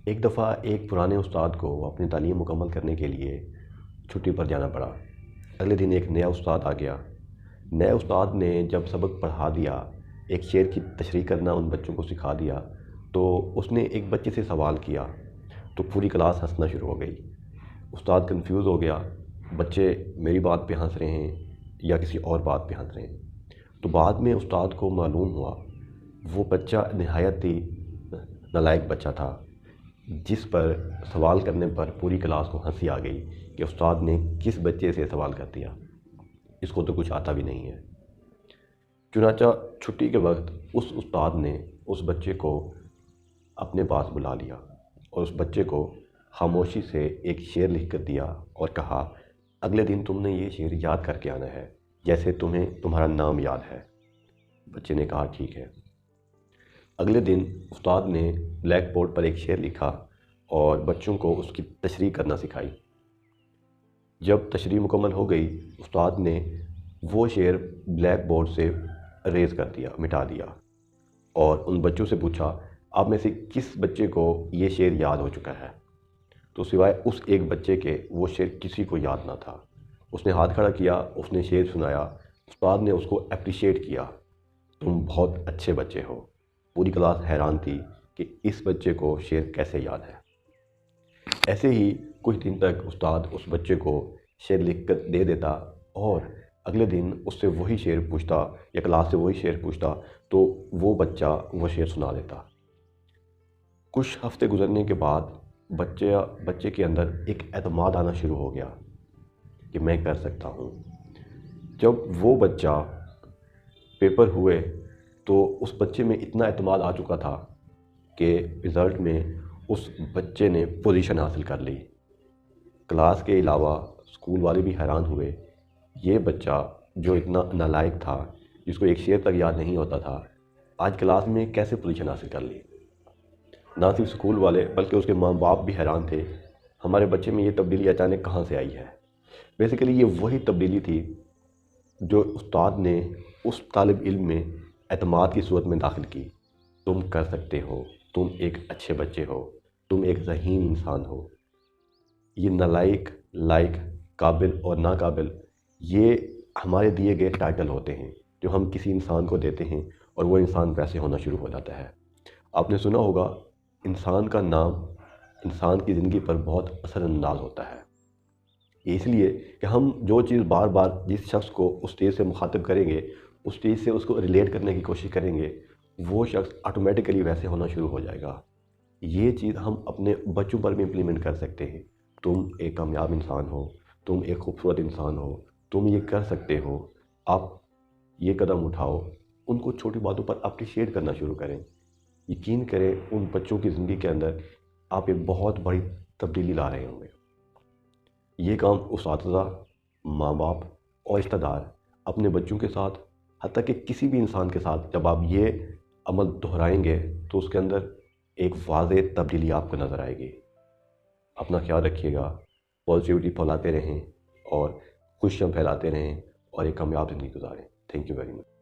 ایک دفعہ ایک پرانے استاد کو اپنی تعلیم مکمل کرنے کے لیے چھٹی پر جانا پڑا۔ اگلے دن ایک نیا استاد آ گیا۔ نئے استاد نے جب سبق پڑھا دیا، ایک شعر کی تشریح کرنا ان بچوں کو سکھا دیا، تو اس نے ایک بچے سے سوال کیا تو پوری کلاس ہنسنا شروع ہو گئی۔ استاد کنفیوز ہو گیا، بچے میری بات پہ ہنس رہے ہیں یا کسی اور بات پہ ہنس رہے ہیں۔ تو بعد میں استاد کو معلوم ہوا وہ بچہ نہایت ہی نالائق بچہ تھا، جس پر سوال کرنے پر پوری کلاس کو ہنسی آ گئی کہ استاد نے کس بچے سے سوال کر دیا، اس کو تو کچھ آتا بھی نہیں ہے۔ چنانچہ چھٹی کے وقت اس استاد نے اس بچے کو اپنے پاس بلا لیا اور اس بچے کو خاموشی سے ایک شعر لکھ کر دیا اور کہا، اگلے دن تم نے یہ شعر یاد کر کے آنا ہے جیسے تمہیں تمہارا نام یاد ہے۔ بچے نے کہا ٹھیک ہے۔ اگلے دن استاد نے بلیک بورڈ پر ایک شعر لکھا اور بچوں کو اس کی تشریح کرنا سکھائی۔ جب تشریح مکمل ہو گئی، استاد نے وہ شعر بلیک بورڈ سے اریز کر دیا، مٹا دیا، اور ان بچوں سے پوچھا، آپ میں سے کس بچے کو یہ شعر یاد ہو چکا ہے؟ تو سوائے اس ایک بچے کے وہ شعر کسی کو یاد نہ تھا۔ اس نے ہاتھ کھڑا کیا، اس نے شعر سنایا، استاد نے اس کو اپریشیٹ کیا، تم بہت اچھے بچے ہو۔ پوری کلاس حیران تھی کہ اس بچے کو شعر کیسے یاد ہے۔ ایسے ہی کچھ دن تک استاد اس بچے کو شعر لکھ کر دے دیتا اور اگلے دن اس سے وہی شعر پوچھتا یا کلاس سے وہی شعر پوچھتا تو وہ بچہ وہ شعر سنا دیتا۔ کچھ ہفتے گزرنے کے بعد بچے کے اندر ایک اعتماد آنا شروع ہو گیا کہ میں کر سکتا ہوں۔ جب وہ بچہ پیپر ہوئے تو اس بچے میں اتنا اعتماد آ چکا تھا کہ رزلٹ میں اس بچے نے پوزیشن حاصل کر لی۔ کلاس کے علاوہ اسکول والے بھی حیران ہوئے، یہ بچہ جو اتنا نالائق تھا، جس کو ایک شعر تک یاد نہیں ہوتا تھا، آج کلاس میں کیسے پوزیشن حاصل کر لی۔ نہ صرف اسکول والے بلکہ اس کے ماں باپ بھی حیران تھے، ہمارے بچے میں یہ تبدیلی اچانک کہاں سے آئی ہے۔ بیسیکلی یہ وہی تبدیلی تھی جو استاد نے اس طالب علم میں اعتماد کی صورت میں داخل کی۔ تم کر سکتے ہو، تم ایک اچھے بچے ہو، تم ایک ذہین انسان ہو۔ یہ نالائق، لائق، قابل اور ناقابل، یہ ہمارے دیے گئے ٹائٹل ہوتے ہیں جو ہم کسی انسان کو دیتے ہیں اور وہ انسان ویسے ہونا شروع ہو جاتا ہے۔ آپ نے سنا ہوگا، انسان کا نام انسان کی زندگی پر بہت اثر انداز ہوتا ہے۔ یہ اس لیے کہ ہم جو چیز بار بار جس شخص کو اس چیز سے مخاطب کریں گے، اس چیز سے اس کو ریلیٹ کرنے کی کوشش کریں گے، وہ شخص آٹومیٹیکلی ویسے ہونا شروع ہو جائے گا۔ یہ چیز ہم اپنے بچوں پر بھی امپلیمنٹ کر سکتے ہیں۔ تم ایک کامیاب انسان ہو، تم ایک خوبصورت انسان ہو، تم یہ کر سکتے ہو، آپ یہ قدم اٹھاؤ۔ ان کو چھوٹی باتوں پر اپریشیٹ کرنا شروع کریں۔ یقین کریں ان بچوں کی زندگی کے اندر آپ ایک بہت بڑی تبدیلی لا رہے ہوں گے۔ یہ کام اساتذہ، ماں باپ اور رشتہ دار اپنے بچوں کے ساتھ، حتیٰ کہ کسی بھی انسان کے ساتھ جب آپ یہ عمل دہرائیں گے تو اس کے اندر ایک واضح تبدیلی آپ کو نظر آئے گی۔ اپنا خیال رکھیے گا، پازیٹیوٹی پھیلاتے رہیں اور خوشیاں پھیلاتے رہیں اور ایک کامیاب زندگی گزاریں۔ Thank you very much.